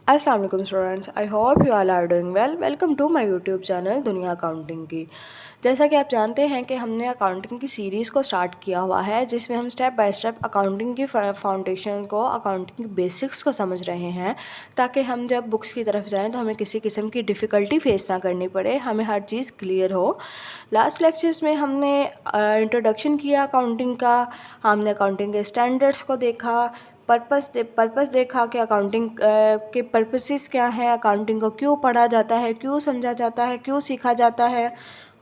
अस्सलाम वालेकुम students, I hope you all are doing well. Welcome to my YouTube channel दुनिया accounting की। जैसा कि आप जानते हैं कि हमने अकाउंटिंग की सीरीज़ को स्टार्ट किया हुआ है, जिसमें हम स्टेप बाय स्टेप अकाउंटिंग की फाउंडेशन को, अकाउंटिंग की बेसिक्स को समझ रहे हैं, ताकि हम जब बुक्स की तरफ जाएं तो हमें किसी किस्म की डिफ़िकल्टी फेस ना करनी पड़े, हमें हर चीज़ क्लियर हो। लास्ट लेक्चर्स में हमने इंट्रोडक्शन किया अकाउंटिंग का, हमने अकाउंटिंग के स्टैंडर्ड्स को देखा, पर्पस देखा कि अकाउंटिंग के पर्पसेस क्या हैं, अकाउंटिंग को क्यों पढ़ा जाता है, क्यों समझा जाता है, क्यों सीखा जाता है।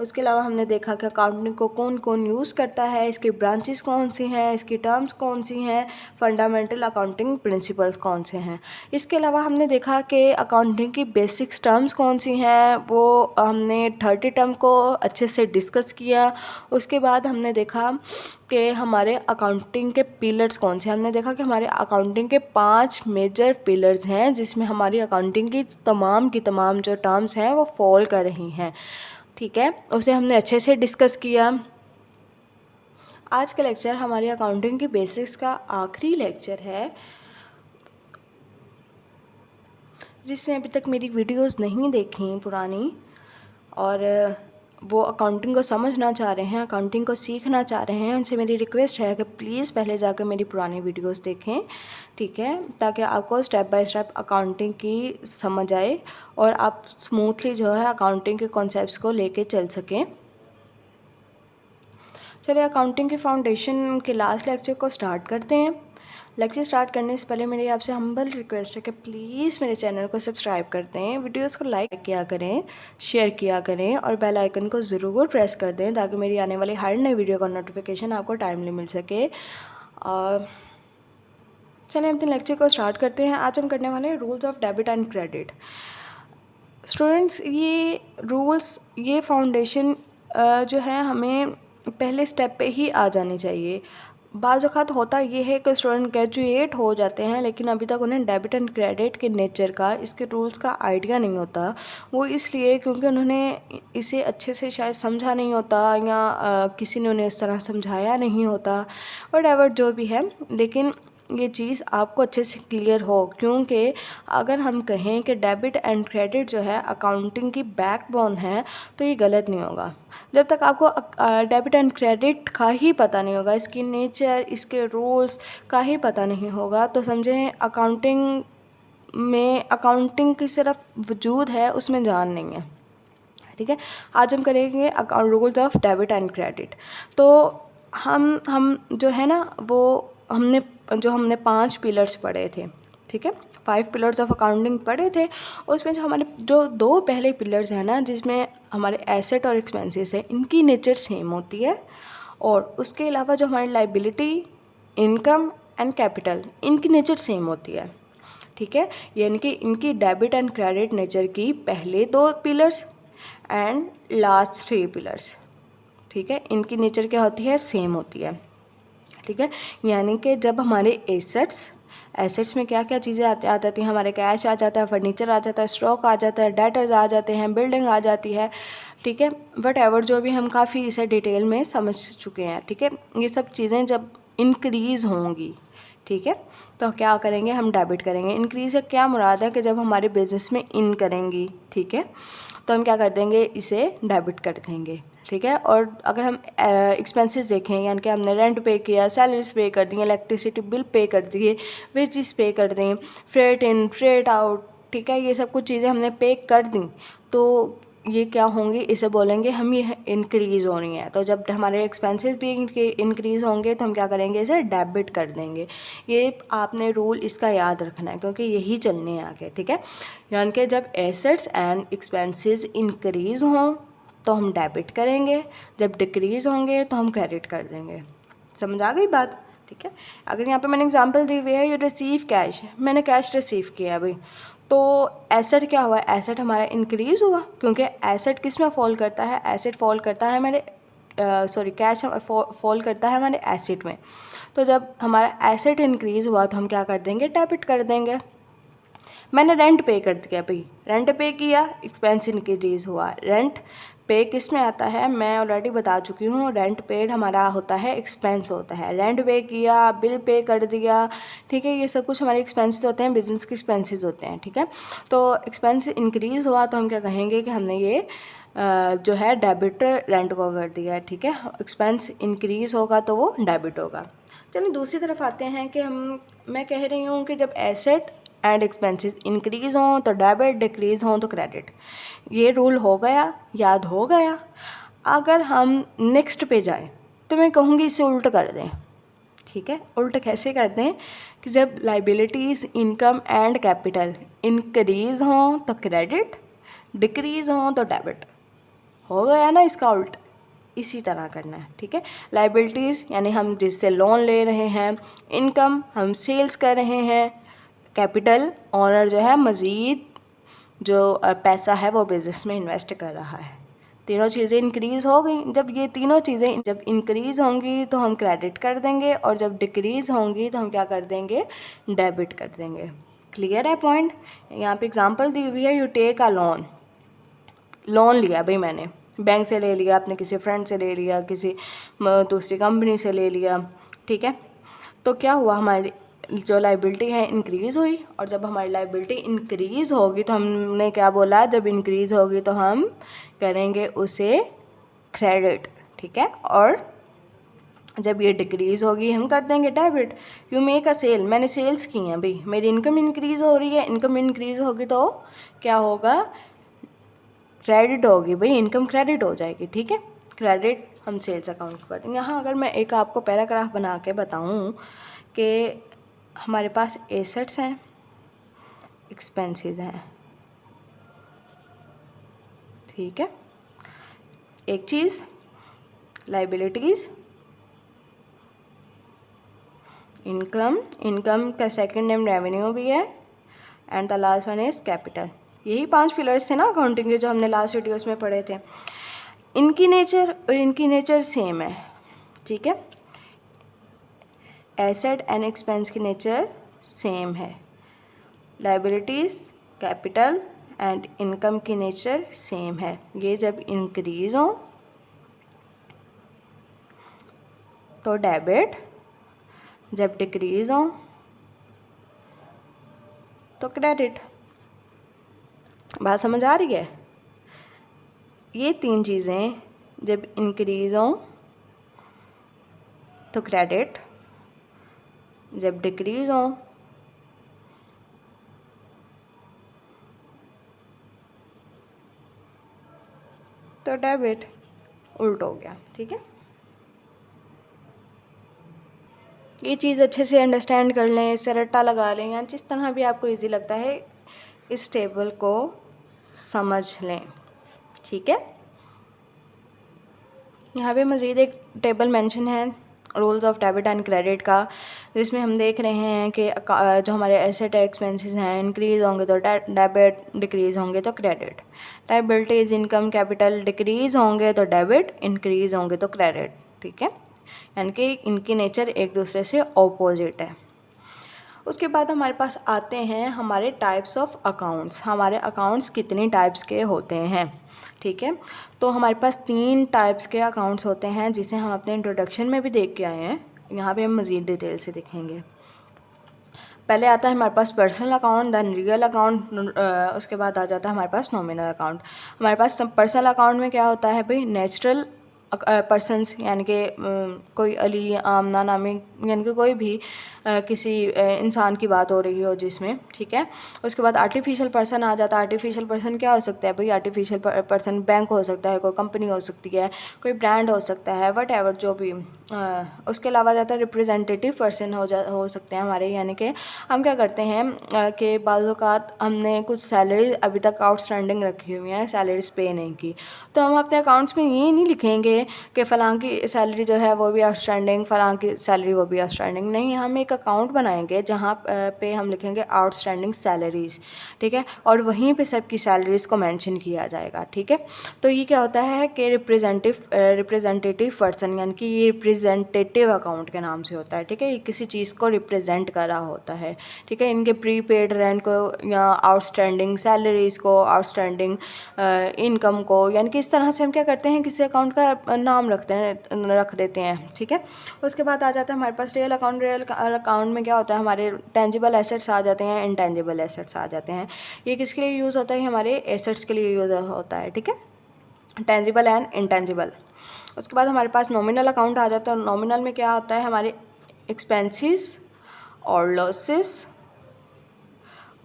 उसके अलावा हमने देखा कि अकाउंटिंग को कौन कौन यूज़ करता है, इसकी ब्रांचेस कौन सी हैं, इसकी टर्म्स कौन सी हैं, फंडामेंटल अकाउंटिंग प्रिंसिपल्स कौन से हैं। इसके अलावा हमने देखा कि अकाउंटिंग की बेसिक्स टर्म्स कौन सी हैं, वो हमने 30 टर्म को अच्छे से डिस्कस किया। उसके बाद हमने देखा कि हमारे अकाउंटिंग के पिलर्स कौन से। हमने देखा कि हमारे अकाउंटिंग के 5 मेजर पिलर्स हैं, जिसमें हमारी अकाउंटिंग की तमाम जो टर्म्स हैं वो फॉल कर रही हैं। ठीक है, उसे हमने अच्छे से डिस्कस किया। आज का लेक्चर हमारी अकाउंटिंग की बेसिक्स का आखिरी लेक्चर है। जिसने अभी तक मेरी वीडियोस नहीं देखी पुरानी, और वो अकाउंटिंग को समझना चाह रहे हैं, अकाउंटिंग को सीखना चाह रहे हैं, उनसे मेरी रिक्वेस्ट है कि प्लीज़ पहले जाकर मेरी पुरानी वीडियोस देखें। ठीक है, ताकि आपको स्टेप बाय स्टेप अकाउंटिंग की समझ आए और आप स्मूथली जो है अकाउंटिंग के कॉन्सेप्ट्स को लेके चल सकें। चलिए अकाउंटिंग के फाउंडेशन के लास्ट लेक्चर को स्टार्ट करते हैं। लेक्चर स्टार्ट करने से पहले मेरी आपसे हम्बल रिक्वेस्ट है कि प्लीज़ मेरे चैनल को सब्सक्राइब कर दें, वीडियोस को लाइक किया करें, शेयर किया करें और बेल आइकन को ज़रूर प्रेस कर दें, ताकि मेरी आने वाली हर नई वीडियो का नोटिफिकेशन आपको टाइमली मिल सके। चलिए अपने लेक्चर को स्टार्ट करते हैं। आज हम करने वाले हैं rules of debit and credit. Students, ये रूल्स, ये फाउंडेशन जो है हमें पहले स्टेप पे ही आ जानी चाहिए। बाज़ वक़्त होता ये है कि स्टूडेंट ग्रेजुएट हो जाते हैं, लेकिन अभी तक उन्हें डेबिट एंड क्रेडिट के नेचर का, इसके रूल्स का आइडिया नहीं होता। वो इसलिए क्योंकि उन्होंने इसे अच्छे से शायद समझा नहीं होता, या किसी ने उन्हें इस तरह समझाया नहीं होता, व्हाटएवर जो भी है। लेकिन ये चीज़ आपको अच्छे से क्लियर हो, क्योंकि अगर हम कहें कि डेबिट एंड क्रेडिट जो है अकाउंटिंग की बैकबोन है, तो ये गलत नहीं होगा। जब तक आपको डेबिट एंड क्रेडिट का ही पता नहीं होगा, इसकी नेचर, इसके रूल्स का ही पता नहीं होगा, तो समझें अकाउंटिंग की सिर्फ वजूद है, उसमें जान नहीं है। ठीक है, आज हम करेंगे rules of debit and credit. तो हम जो है ना, वो हमने 5 पिलर्स पढ़े थे। ठीक है, 5 पिलर्स ऑफ अकाउंटिंग पढ़े थे। उसमें जो हमारे जो 2 पहले पिलर्स हैं ना, जिसमें हमारे एसेट और एक्सपेंसेस है, इनकी नेचर सेम होती है। और उसके अलावा जो हमारी लाइबिलिटी, इनकम एंड कैपिटल, इनकी नेचर सेम होती है। ठीक है, यानी कि इनकी डेबिट एंड क्रेडिट नेचर की पहले 2 पिलर्स एंड लास्ट 3 पिलर्स, ठीक है, इनकी नेचर क्या होती है, सेम होती है। ठीक है, यानी कि जब हमारे एसेट्स में क्या क्या चीज़ें आ जाती हैं, हमारे कैश आ जाता है, फर्नीचर आ जाता है, स्टॉक आ जाता है, डेटर्स आ जाते हैं, बिल्डिंग आ जाती है। ठीक है, वट जो भी हम काफ़ी इसे डिटेल में समझ चुके हैं। ठीक है, ये सब चीज़ें जब इंक्रीज़ होंगी, ठीक है, तो क्या करेंगे, हम डेबिट करेंगे। इंक्रीज़ से क्या मुराद है कि जब हमारे बिज़नेस में इन करेंगी, ठीक है, तो हम क्या कर देंगे, इसे डेबिट कर देंगे। ठीक है, और अगर हम एक्सपेंसेस देखें, यानी कि हमने रेंट पे किया, सैलरीज पे कर दी, इलेक्ट्रिसिटी बिल पे कर दिए, वेजेस पे कर दें, फ्रेट इन फ्रेट आउट, ठीक है, ये सब कुछ चीज़ें हमने पे कर दी, तो ये क्या होंगी, इसे बोलेंगे हम, ये इंक्रीज़ हो रही हैं। तो जब हमारे एक्सपेंसेस भी इंक्रीज़ होंगे तो हम क्या करेंगे, इसे डेबिट कर देंगे। ये आपने रूल इसका याद रखना है, क्योंकि यही चलने हैं आगे। ठीक है, यानी कि जब एसेट्स एंड एक्सपेंसेस इंक्रीज़ हों तो हम डेबिट करेंगे, जब डिक्रीज़ होंगे तो हम क्रेडिट कर देंगे। समझ आ गई बात। ठीक है, अगर यहाँ पे मैंने एग्जांपल दी हुई है, यू रिसीव कैश, मैंने कैश रिसीव किया भाई, तो एसेट क्या हुआ, एसेट हमारा इंक्रीज़ हुआ, क्योंकि एसेट किस में फॉल करता है, एसेट फॉल करता है हमारे कैश फॉल करता है हमारे एसेट में। तो जब हमारा एसेट इंक्रीज़ हुआ तो हम क्या कर देंगे, डेबिट कर देंगे। मैंने रेंट पे कर दिया भाई, रेंट पे किया, एक्सपेंस इंक्रीज़ हुआ, रेंट पे किस में आता है, मैं ऑलरेडी बता चुकी हूँ। रेंट पेड हमारा होता है, एक्सपेंस होता है। रेंट पे किया, बिल पे कर दिया, ठीक है, ये सब कुछ हमारे एक्सपेंसेस होते हैं, बिजनेस के एक्सपेंसेस होते हैं, ठीक है। तो एक्सपेंस इंक्रीज़ हुआ तो हम क्या कहेंगे कि हमने ये जो है डेबिट रेंट को कर दिया है, ठीक है। एक्सपेंस इंक्रीज़ होगा तो वो डेबिट होगा। चलिए दूसरी तरफ आते हैं कि मैं कह रही हूँ कि जब एसेट एंड एक्सपेंसेस इंक्रीज़ हों तो डेबिट, डिक्रीज़ हों तो क्रेडिट। ये रूल हो गया, याद हो गया। अगर हम नेक्स्ट पे जाएं तो मैं कहूँगी इसे उल्ट कर दें, ठीक है। उल्ट कैसे कर दें कि जब liabilities, income and capital increase हों तो क्रेडिट, डिक्रीज़ हों तो डेबिट। हो गया ना इसका उल्ट, इसी तरह करना है, ठीक है। लाइबिलिटीज़ यानी हम जिससे लोन ले रहे हैं, इनकम हम सेल्स कर रहे हैं, कैपिटल ओनर जो है मज़ीद जो पैसा है वो बिज़नेस में इन्वेस्ट कर रहा है। तीनों चीज़ें इंक्रीज़ हो गई। जब ये तीनों चीज़ें जब इंक्रीज़ होंगी तो हम क्रेडिट कर देंगे, और जब डिक्रीज़ होंगी तो हम क्या कर देंगे, डेबिट कर देंगे। क्लियर है पॉइंट। यहाँ पे एग्जांपल दी हुई है, यू टेक अ लोन लिया भाई मैंने, बैंक से ले लिया, अपने किसी फ्रेंड से ले लिया, किसी दूसरी कंपनी से ले लिया, ठीक है। तो क्या हुआ, हमारी जो लाइबिलिटी है इंक्रीज़ हुई, और जब हमारी लाइबिलिटी इंक्रीज़ होगी तो हमने क्या बोला, जब इंक्रीज़ होगी तो हम करेंगे उसे क्रेडिट, ठीक है। और जब ये डिक्रीज़ होगी हम कर देंगे debit. You make a sale, मैंने सेल्स की हैं भाई, मेरी इनकम इंक्रीज़ हो रही है, इनकम इंक्रीज़ होगी तो क्या होगा, क्रेडिट होगी भाई, इनकम क्रेडिट हो जाएगी, ठीक है। क्रेडिट हम सेल्स अकाउंट को करेंगे। यहाँ अगर मैं एक आपको पैराग्राफ बना के बताऊँ कि हमारे पास एसेट्स हैं, एक्सपेंसेस हैं, ठीक है। एक चीज़ लाइबिलिटीज़, इनकम का सेकंड नेम रेवेन्यू भी है, and the last one is capital. यही 5 पिलर्स थे ना अकाउंटिंग के, जो हमने लास्ट वीडियोस में पढ़े थे। इनकी नेचर और इनकी नेचर सेम है, ठीक है। एसेट एंड एक्सपेंस की नेचर सेम है। लाइबिलिटीज़, कैपिटल एंड इनकम की नेचर सेम है। ये जब इंक्रीज़ हो तो डेबिट, जब डिक्रीज़ हो तो क्रेडिट। बात समझ आ रही है। ये 3 चीज़ें जब इंक्रीज़ हो तो क्रेडिट, जब डिक्रीज़ हो तो डेबिट। उल्ट हो गया, ठीक है। ये चीज़ अच्छे से अंडरस्टैंड कर लें, इससे रट्टा लगा लें, या जिस तरह भी आपको इजी लगता है इस टेबल को समझ लें, ठीक है। यहाँ पे मज़ीद एक टेबल मेंशन है rules of debit and credit का, जिसमें हम देख रहे हैं कि जो हमारे एसेट एक्सपेंसेस हैं इंक्रीज़ होंगे तो डेबिट, डिक्रीज़ होंगे तो credit. Liabilities, income, capital decrease होंगे तो डेबिट, इंक्रीज़ होंगे तो क्रेडिट, ठीक है। यानी कि इनकी नेचर एक दूसरे से ऑपोजिट है। उसके बाद हमारे पास आते हैं हमारे टाइप्स ऑफ अकाउंट्स। हमारे अकाउंट्स कितनी टाइप्स के होते हैं, ठीक है। तो हमारे पास 3 टाइप्स के अकाउंट्स होते हैं, जिसे हम अपने इंट्रोडक्शन में भी देख के आए हैं। यहाँ पे हम मज़ीद डिटेल से देखेंगे। पहले आता है हमारे पास personal account, then real account, उसके बाद आ जाता है हमारे पास नॉमिनल अकाउंट। हमारे पास पर्सनल अकाउंट में क्या होता है भाई, नेचुरल पर्सनस, यानी कि कोई अली, आमना, नामी, यानी कि कोई भी किसी इंसान की बात हो रही हो जिसमें, ठीक है। उसके बाद आर्टिफिशियल पर्सन आ जाता है। आर्टिफिशियल पर्सन क्या हो सकता है भाई, आर्टिफिशियल पर्सन बैंक हो सकता है, कोई कंपनी हो सकती है, कोई ब्रांड हो सकता है, वट एवर जो भी। उसके अलावा जाता है रिप्रेजेंटेटिव पर्सन हो सकते हैं हमारे, यानी कि हम क्या करते हैं कि बाज़ औक़ात हमने कुछ सैलरी अभी तक आउटस्टैंडिंग रखी हुई हैं, सैलरीज पे नहीं की, तो हम अपने अकाउंट्स में ये नहीं लिखेंगे लिखेंगे कि फ़लाँ की सैलरी जो है वो भी आउटस्टैंडिंग, फ़लाँ की सैलरी वो भी आउटस्टैंडिंग। नहीं, हम एक अकाउंट बनाएंगे जहाँ पे हम लिखेंगे आउटस्टैंडिंग सैलरीज़, ठीक है, और वहीं पे सबकी सैलरीज़ को मेंशन किया जाएगा, ठीक है। तो ये क्या होता है कि रिप्रेजेंटेटिव पर्सन, यानी कि ये रिप्रेजेंटेटिव अकाउंट के नाम से होता है, ठीक है। ये किसी चीज़ को रिप्रेजेंट कर रहा होता है, ठीक है। इनके प्रीपेड रेंट को या आउटस्टैंडिंग सैलरीज़ को, आउटस्टैंडिंग इनकम को, यानी कि इस तरह से हम क्या करते हैं, किसी अकाउंट का नाम रख देते हैं, ठीक है। उसके बाद आ जाता है हमारे पास रियल अकाउंट। रियल अकाउंट में क्या होता है, हमारे टेंजिबल एसेट्स आ जाते हैं, इनटेंजिबल एसेट्स आ जाते हैं। ये किसके लिए यूज़ होता है, हमारे एसेट्स के लिए यूज़ होता है, ठीक है, टेंजिबल एंड इनटेंजिबल। उसके बाद हमारे पास नॉमिनल अकाउंट आ जाता है। नॉमिनल में क्या होता है, हमारे एक्सपेंसेस और लॉसेस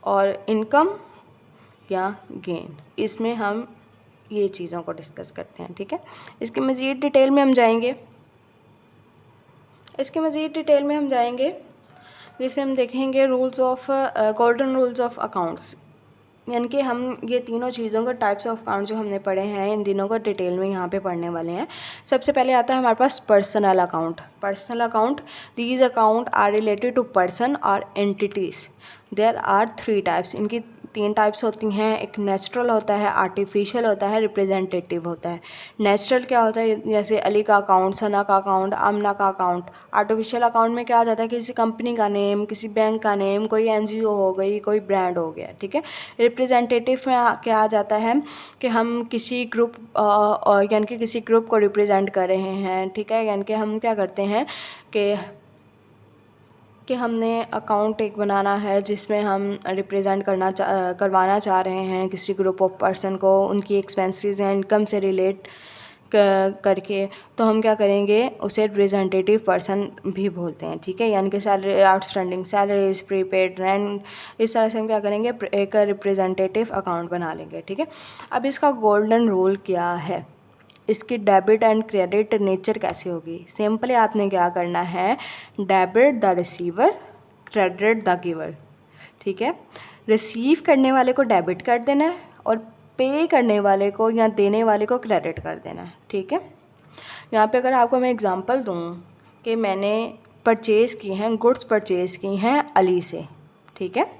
और इनकम या गेन, इसमें हम ये चीज़ों को डिस्कस करते हैं, ठीक है। इसकी मज़ीद डिटेल में हम जाएंगे जिसमें हम देखेंगे rules of golden rules of accounts, यानी कि हम ये तीनों चीज़ों का टाइप्स ऑफ अकाउंट जो हमने पढ़े हैं, इन तीनों को डिटेल में यहाँ पे पढ़ने वाले हैं। सबसे पहले आता है हमारे पास personal account. Personal account, these account are related to person और एंटिटीज़। देयर आर 3 टाइप्स, इनकी 3 टाइप्स होती हैं। एक नेचुरल होता है, आर्टिफिशियल होता है, रिप्रेजेंटेटिव होता है। नेचुरल क्या होता है, जैसे अली का अकाउंट, सना का अकाउंट, आमना का अकाउंट। आर्टिफिशियल अकाउंट में क्या आ जाता है, किसी कंपनी का नेम, किसी बैंक का नेम, कोई एनजीओ हो गई, कोई ब्रांड हो गया, ठीक है। रिप्रेजेंटेटिव में क्या आ जाता है कि हम किसी ग्रुप यानी कि किसी ग्रुप को रिप्रेजेंट कर रहे हैं, ठीक है, यानी कि हम क्या करते हैं कि हमने अकाउंट एक बनाना है जिसमें हम रिप्रेजेंट करवाना चाह रहे हैं किसी ग्रुप ऑफ पर्सन को, उनकी एक्सपेंसेस या इनकम से रिलेट करके, तो हम क्या करेंगे, उसे रिप्रेजेंटेटिव पर्सन भी बोलते हैं, ठीक है। यानी कि salary, outstanding salaries, prepaid rent, इस तरह से हम क्या करेंगे, एक रिप्रेजेंटेटिव अकाउंट बना लेंगे, ठीक है। अब इसका गोल्डन रूल क्या है, इसकी डेबिट एंड क्रेडिट नेचर कैसे होगी। सिंपली आपने क्या करना है, debit the receiver, credit the giver, ठीक है। रिसीव करने वाले को डेबिट कर देना है और पे करने वाले को या देने वाले को क्रेडिट कर देना है, ठीक है। यहाँ पे अगर आपको मैं एग्जांपल दूँ कि मैंने परचेज़ की हैं, गुड्स परचेज़ की हैं अली से, ठीक है।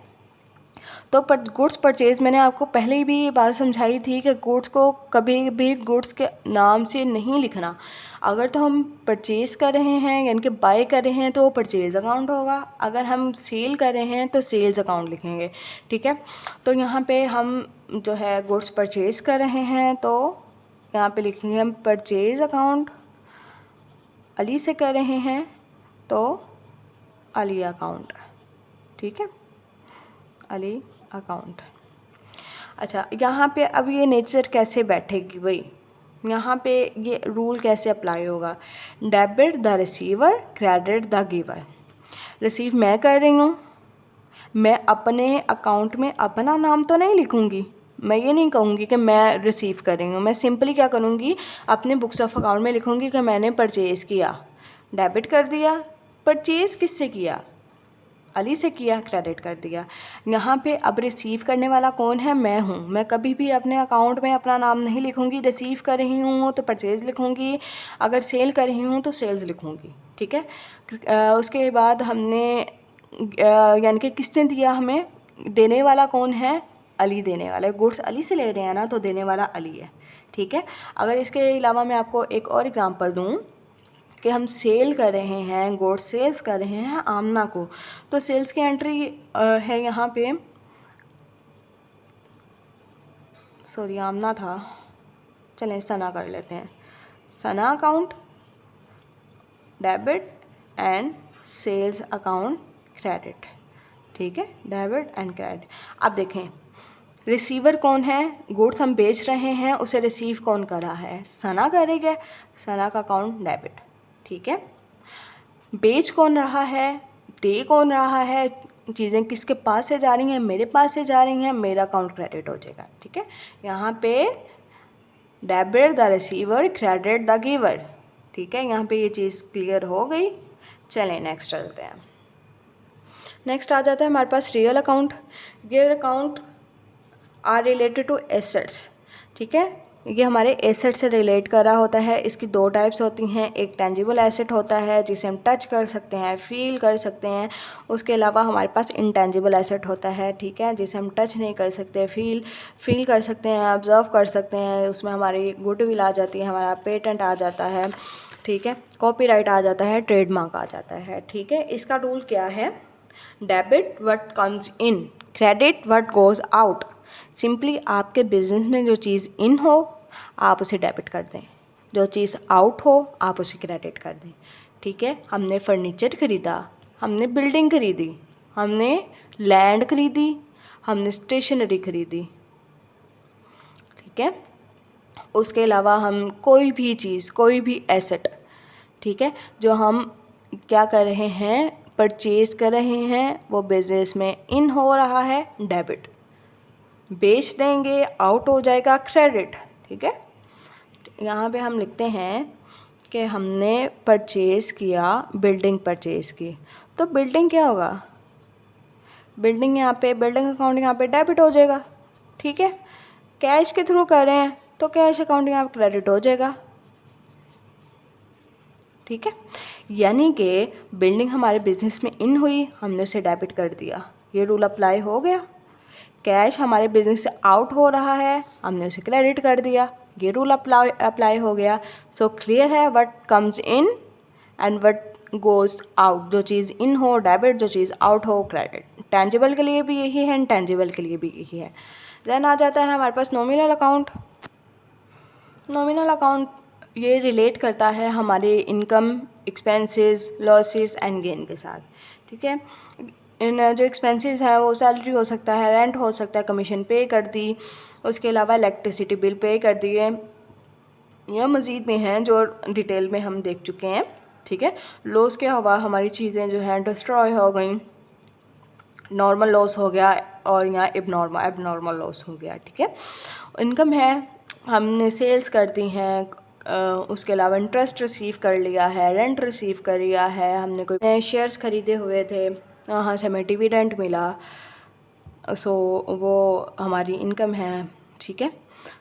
तो गुड्स परचेज़ मैंने आपको पहले ही भी ये बात समझाई थी कि गुड्स को कभी भी गुड्स के नाम से नहीं लिखना। अगर तो हम परचेज़ कर रहे हैं यानी कि बाय कर रहे हैं तो वो परचेज़ अकाउंट होगा, अगर हम सेल कर रहे हैं तो सेल्स अकाउंट लिखेंगे, ठीक है। तो यहाँ पे हम जो है गुड्स परचेज़ कर रहे हैं तो यहाँ पे लिखेंगे हम परचेज़ अकाउंट, अली से कर रहे हैं तो अली अकाउंट, ठीक है, अली अकाउंट। अच्छा, यहाँ पे अब ये नेचर कैसे बैठेगी भाई, यहाँ पे ये रूल कैसे अप्लाई होगा, debit the receiver, credit the giver. Receive मैं कर रही हूँ, मैं अपने अकाउंट में अपना नाम तो नहीं लिखूँगी, मैं ये नहीं कहूँगी कि मैं रिसीव कर रही हूँ, मैं सिंपली क्या करूँगी, अपने बुक्स ऑफ अकाउंट में लिखूँगी कि मैंने परचेज़ किया, डेबिट कर दिया। परचेज़ किससे किया, अली से किया, क्रेडिट कर दिया। यहाँ पे अब रिसीव करने वाला कौन है, मैं हूँ। मैं कभी भी अपने अकाउंट में अपना नाम नहीं लिखूँगी, रिसीव कर रही हूँ तो परचेज़ लिखूँगी, अगर सेल कर रही हूँ तो सेल्स लिखूँगी, ठीक है। उसके बाद हमने यानी कि किसने दिया हमें, देने वाला कौन है, अली देने वाला है। गुड्स अली से ले रहे हैं ना तो देने वाला अली है, ठीक है। अगर इसके अलावा मैं आपको एक और एग्ज़ाम्पल दूँ कि हम सेल कर रहे हैं, गुड्स सेल्स कर रहे हैं आमना को, तो सेल्स की एंट्री है यहाँ पे, सॉरी आमना था, चलें सना कर लेते हैं, सना account, debit and sales account credit, ठीक है, डेबिट एंड क्रेडिट। अब देखें रिसीवर कौन है, गुड्स हम बेच रहे हैं, उसे रिसीव कौन कर रहा है, सना करेगा, सना का अकाउंट डेबिट, ठीक है। बेच कौन रहा है, दे कौन रहा है, चीज़ें किसके पास से जा रही हैं, मेरे पास से जा रही हैं, मेरा अकाउंट क्रेडिट हो जाएगा, ठीक है। यहाँ पे debit the receiver, credit the giver, ठीक है। यहाँ पे ये चीज़ क्लियर हो गई। चलें नेक्स्ट चलते हैं। नेक्स्ट आ जाता है हमारे पास real account. Real account are related to assets, ठीक है। ये हमारे एसेट से रिलेट कर रहा होता है। इसकी दो टाइप्स होती हैं, एक टेंजिबल एसेट होता है जिसे हम टच कर सकते हैं, फील कर सकते हैं। उसके अलावा हमारे पास इंटेंजिबल एसेट होता है, ठीक है, जिसे हम टच नहीं कर सकते, फील कर सकते हैं, ऑब्जर्व कर सकते हैं। उसमें हमारी गुडविल आ जाती है, हमारा पेटेंट आ जाता है, ठीक है, कॉपीराइट आ जाता है, ट्रेडमार्क आ जाता है, ठीक है। इसका रूल क्या है? Debit what comes in, credit what goes out. Simply आपके बिजनेस में जो चीज़ इन हो आप उसे डेबिट कर दें, जो चीज़ आउट हो आप उसे क्रेडिट कर दें, ठीक है। हमने फर्नीचर ख़रीदा, हमने बिल्डिंग ख़रीदी, हमने लैंड ख़रीदी, हमने स्टेशनरी ख़रीदी, ठीक है। उसके अलावा हम कोई भी चीज़, कोई भी एसेट, ठीक है, जो हम क्या कर रहे हैं, परचेज़ कर रहे हैं, वो बिजनेस में इन हो रहा है, डेबिट। बेच देंगे, आउट हो जाएगा, क्रेडिट, ठीक है। यहाँ पे हम लिखते हैं कि हमने परचेज़ किया, बिल्डिंग परचेज़ की, तो बिल्डिंग क्या होगा? बिल्डिंग यहाँ पे, बिल्डिंग अकाउंट यहाँ पे डेबिट हो जाएगा, ठीक है। कैश के थ्रू कर रहे हैं तो कैश अकाउंट यहाँ पे क्रेडिट हो जाएगा, ठीक है। यानी कि बिल्डिंग हमारे बिजनेस में इन हुई, हमने उसे डेबिट कर दिया, ये रूल अप्लाई हो गया। कैश हमारे बिजनेस से आउट हो रहा है, हमने उसे क्रेडिट कर दिया, ये रूल अप्लाई हो गया। सो क्लियर है, what comes in and what goes out. जो चीज़ इन हो डेबिट, जो चीज़ आउट हो क्रेडिट। टेंजिबल के लिए भी यही है, इनटेंजिबल के लिए भी यही है। देन आ जाता है हमारे पास नॉमिनल अकाउंट। नॉमिनल अकाउंट ये रिलेट करता है हमारे income, expenses, losses and gain के साथ, ठीक है। इन जो एक्सपेंसेस है वो सैलरी हो सकता है, रेंट हो सकता है, कमीशन पे कर दी, उसके अलावा इलेक्ट्रिसिटी बिल पे कर दिए, या मज़ीद में हैं जो डिटेल में हम देख चुके हैं, ठीक है। लॉस के हवा हमारी चीज़ें जो हैं डिस्ट्रॉय हो गई, नॉर्मल लॉस हो गया, और यहाँ एबनॉर्मल लॉस हो गया, ठीक है। इनकम है, हमने सेल्स कर दी हैं, उसके अलावा इंटरेस्ट रिसीव कर लिया है, रेंट रिसीव कर लिया है, हमने कोई शेयर्स ख़रीदे हुए थे, वहाँ से हमें डिविडेंड मिला, सो वो हमारी इनकम है, ठीक है।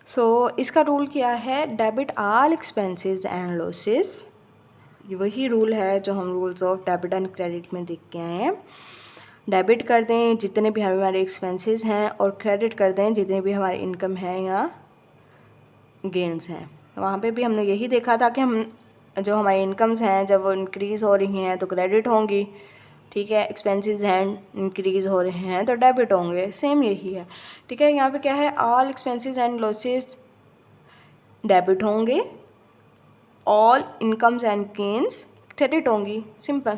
सो इसका रूल क्या है? Debit all expenses and losses. वही रूल है जो हम rules of debit and credit में देख के आए हैं। डेबिट कर दें जितने भी हमारे एक्सपेंसेस हैं, और क्रेडिट कर दें जितने भी हमारी इनकम है या गेन्स हैं। वहाँ पे भी हमने यही देखा था कि हम जो हमारी इनकम्स हैं जब वो इंक्रीज़ हो रही हैं तो क्रेडिट होंगी, ठीक है। एक्सपेंसेस हैं इंक्रीज़ हो रहे हैं तो डेबिट होंगे, सेम यही है, ठीक है। यहाँ पे क्या है? All expenses and losses debit होंगे, all incomes and gains credit होंगी, सिंपल,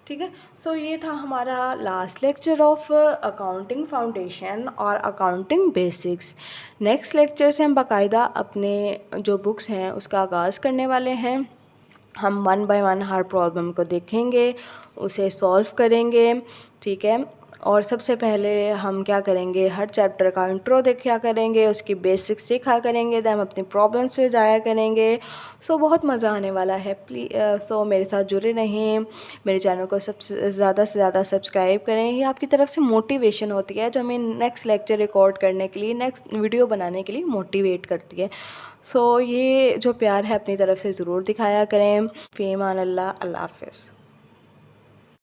ठीक है। सो ये था हमारा last lecture of accounting foundation और अकाउंटिंग बेसिक्स। नेक्स्ट लेक्चर से हम बाकायदा अपने जो बुक्स हैं उसका आगाज़ करने वाले हैं। हम one by one her problem को देखेंगे, उसे सॉल्व करेंगे, ठीक है। और सबसे पहले हम क्या करेंगे, हर चैप्टर का इंट्रो देखा करेंगे, उसकी बेसिक्स सीखा करेंगे, देन हम अपनी प्रॉब्लम्स पे जाया करेंगे। सो बहुत मज़ा आने वाला है। सो मेरे साथ जुड़े रहें, मेरे चैनल को सबसे ज़्यादा से ज़्यादा सब्सक्राइब करें। ये आपकी तरफ से मोटिवेशन होती है जो हमें नेक्स्ट लेक्चर रिकॉर्ड करने के लिए, नेक्स्ट वीडियो बनाने के लिए मोटिवेट करती है। सो ये जो प्यार है अपनी तरफ से ज़रूर दिखाया करें। फ़ी अमान अल्लाह, अल्लाह हाफ़िज़।